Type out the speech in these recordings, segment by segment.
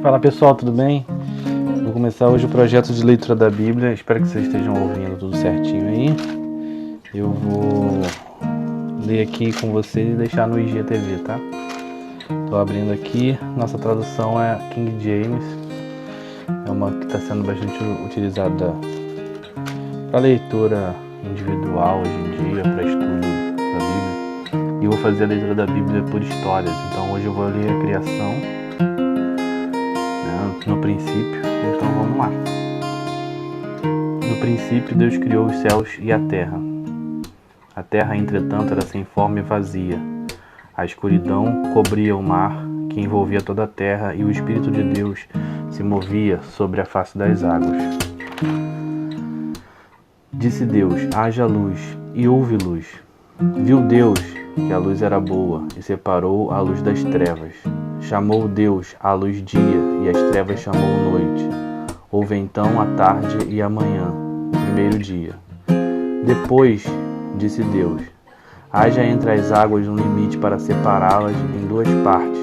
Fala pessoal, tudo bem? Vou começar hoje o projeto de leitura da Bíblia. Espero que vocês estejam ouvindo tudo certinho aí. Eu vou ler aqui com vocês e deixar no IGTV, tá? Estou abrindo aqui. Nossa tradução é King James. É uma que está sendo bastante utilizada para leitura individual hoje em dia, para estudo da Bíblia. E eu vou fazer a leitura da Bíblia por histórias. Então hoje eu vou ler a criação, né, no princípio. Então vamos lá. No princípio Deus criou os céus e a terra. A terra, entretanto, era sem forma e vazia. A escuridão cobria o mar, que envolvia toda a terra, e o Espírito de Deus se movia sobre a face das águas. Disse Deus: haja luz, e houve luz. Viu Deus que a luz era boa, e separou a luz das trevas. Chamou Deus a luz dia, e as trevas chamou noite. Houve então a tarde e a manhã, o primeiro dia. Depois disse Deus: haja entre as águas um limite para separá-las em duas partes.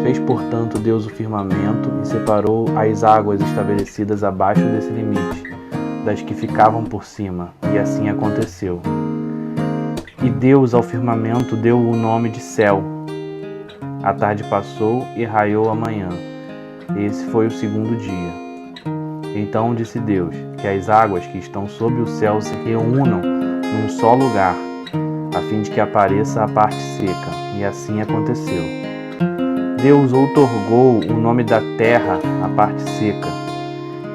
Fez, portanto, Deus o firmamento e separou as águas estabelecidas abaixo desse limite, das que ficavam por cima, e assim aconteceu. E Deus ao firmamento deu o nome de céu. A tarde passou e raiou a manhã. Esse foi o segundo dia. Então disse Deus: que as águas que estão sob o céu se reúnam num só lugar, a fim de que apareça a parte seca. E assim aconteceu. Deus outorgou o nome da terra à parte seca,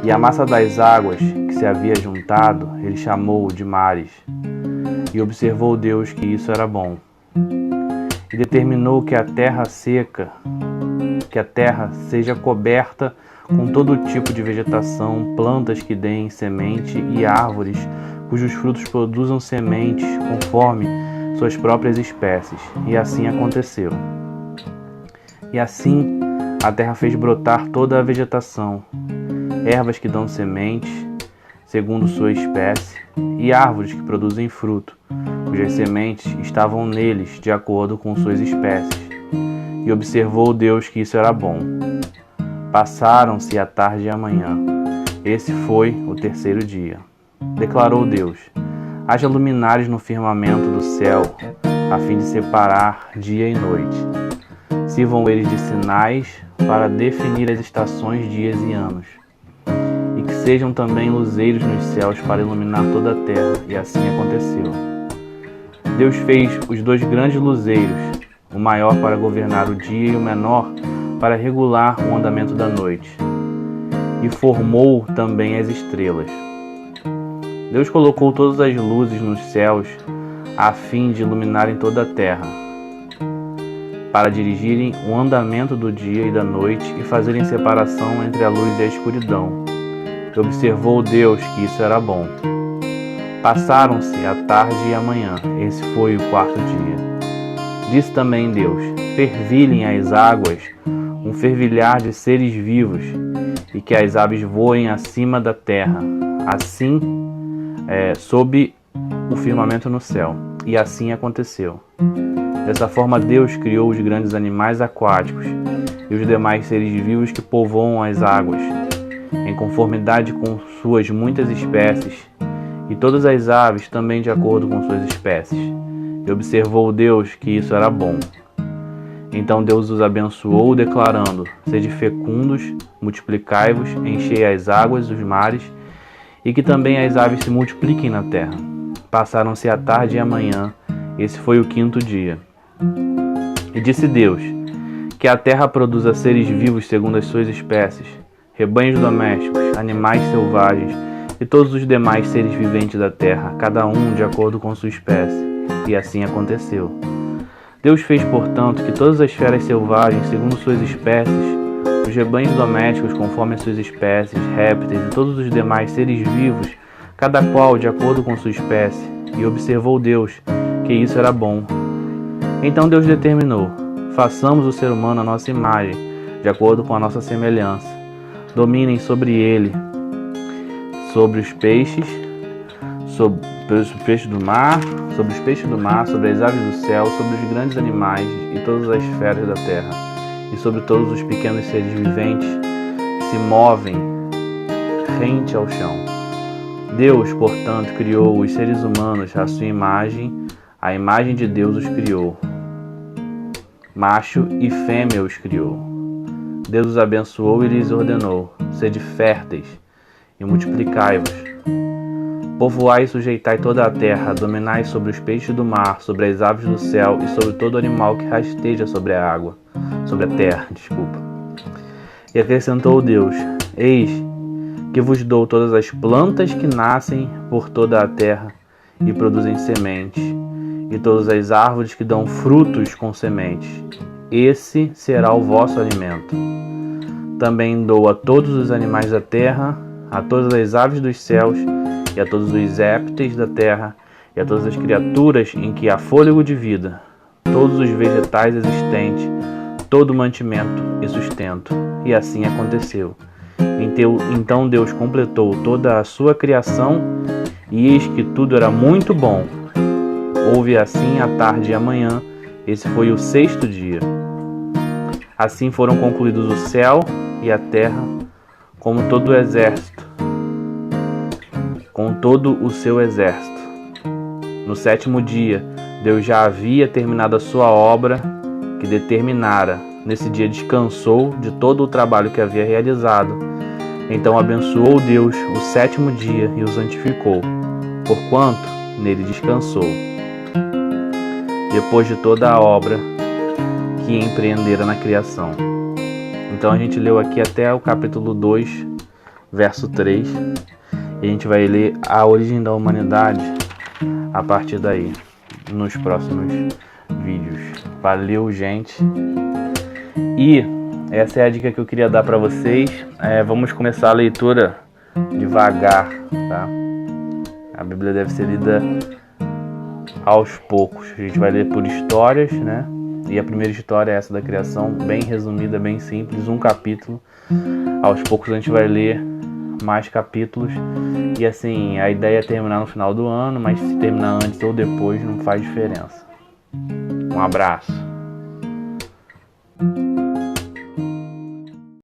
e a massa das águas que se havia juntado, ele chamou de mares. E observou Deus que isso era bom. E determinou que a terra seja coberta com todo tipo de vegetação, plantas que deem semente e árvores cujos frutos produzam sementes conforme suas próprias espécies. E assim aconteceu. E assim a terra fez brotar toda a vegetação, ervas que dão sementes segundo sua espécie, e árvores que produzem fruto, cujas sementes estavam neles de acordo com suas espécies. E observou Deus que isso era bom. Passaram-se a tarde e a manhã. Esse foi o terceiro dia. Declarou Deus: haja luminares no firmamento do céu, a fim de separar dia e noite. Sirvam eles de sinais para definir as estações, dias e anos. E que sejam também luzeiros nos céus para iluminar toda a terra. E assim aconteceu. Deus fez os dois grandes luzeiros, o maior para governar o dia e o menor para regular o andamento da noite. E formou também as estrelas. Deus colocou todas as luzes nos céus, a fim de iluminarem toda a terra, para dirigirem o andamento do dia e da noite e fazerem separação entre a luz e a escuridão. E observou Deus que isso era bom. Passaram-se a tarde e a manhã. Esse foi o quarto dia. Disse também Deus: fervilhem as águas um fervilhar de seres vivos, e que as aves voem acima da terra, assim sob o firmamento no céu. E assim aconteceu. Dessa forma Deus criou os grandes animais aquáticos e os demais seres vivos que povoam as águas, em conformidade com suas muitas espécies, e todas as aves também de acordo com suas espécies. E observou Deus que isso era bom. Então Deus os abençoou, declarando: sede fecundos, multiplicai-vos, enchei as águas dos mares, e que também as aves se multipliquem na terra. Passaram-se a tarde e a manhã. Esse foi o quinto dia. E disse Deus: que a terra produza seres vivos segundo as suas espécies, rebanhos domésticos, animais selvagens e todos os demais seres viventes da terra, cada um de acordo com sua espécie. E assim aconteceu. Deus fez, portanto, que todas as feras selvagens segundo suas espécies, os rebanhos domésticos conforme as suas espécies, répteis e todos os demais seres vivos, cada qual de acordo com sua espécie. E observou Deus que isso era bom. Então Deus determinou: façamos o ser humano à nossa imagem, de acordo com a nossa semelhança. Dominem sobre ele, sobre os peixes, sobre os peixes do mar, sobre as aves do céu, sobre os grandes animais e todas as feras da terra, e sobre todos os pequenos seres viventes que se movem rente ao chão. Deus, portanto, criou os seres humanos à sua imagem, a imagem de Deus os criou. Macho e fêmea os criou. Deus os abençoou e lhes ordenou: sede férteis e multiplicai-vos. Povoai e sujeitai toda a terra, dominai sobre os peixes do mar, sobre as aves do céu e sobre todo animal que rasteja sobre a terra. E acrescentou Deus: eis que vos dou todas as plantas que nascem por toda a terra e produzem sementes, e todas as árvores que dão frutos com sementes. Esse será o vosso alimento. Também dou a todos os animais da terra, a todas as aves dos céus, e a todos os répteis da terra, e a todas as criaturas em que há fôlego de vida, todos os vegetais existentes, todo mantimento e sustento. E assim aconteceu. Então Deus completou toda a sua criação, e eis que tudo era muito bom. Houve assim a tarde e a manhã, esse foi o sexto dia. Assim foram concluídos o céu e a terra, como todo o exército, com todo o seu exército. No sétimo dia, Deus já havia terminado a sua obra que determinara. Nesse dia descansou de todo o trabalho que havia realizado. Então abençoou Deus o sétimo dia e o santificou, porquanto nele descansou, depois de toda a obra que empreendera na criação. Então a gente leu aqui até o capítulo 2, verso 3, e a gente vai ler a origem da humanidade a partir daí, nos próximos vídeos. Valeu, gente! E essa é a dica que eu queria dar para vocês. Vamos começar a leitura devagar, tá? A Bíblia deve ser lida aos poucos. A gente vai ler por histórias, né? E a primeira história é essa da criação, bem resumida, bem simples, um capítulo. Aos poucos a gente vai ler mais capítulos. E assim, a ideia é terminar no final do ano, mas se terminar antes ou depois não faz diferença. Um abraço.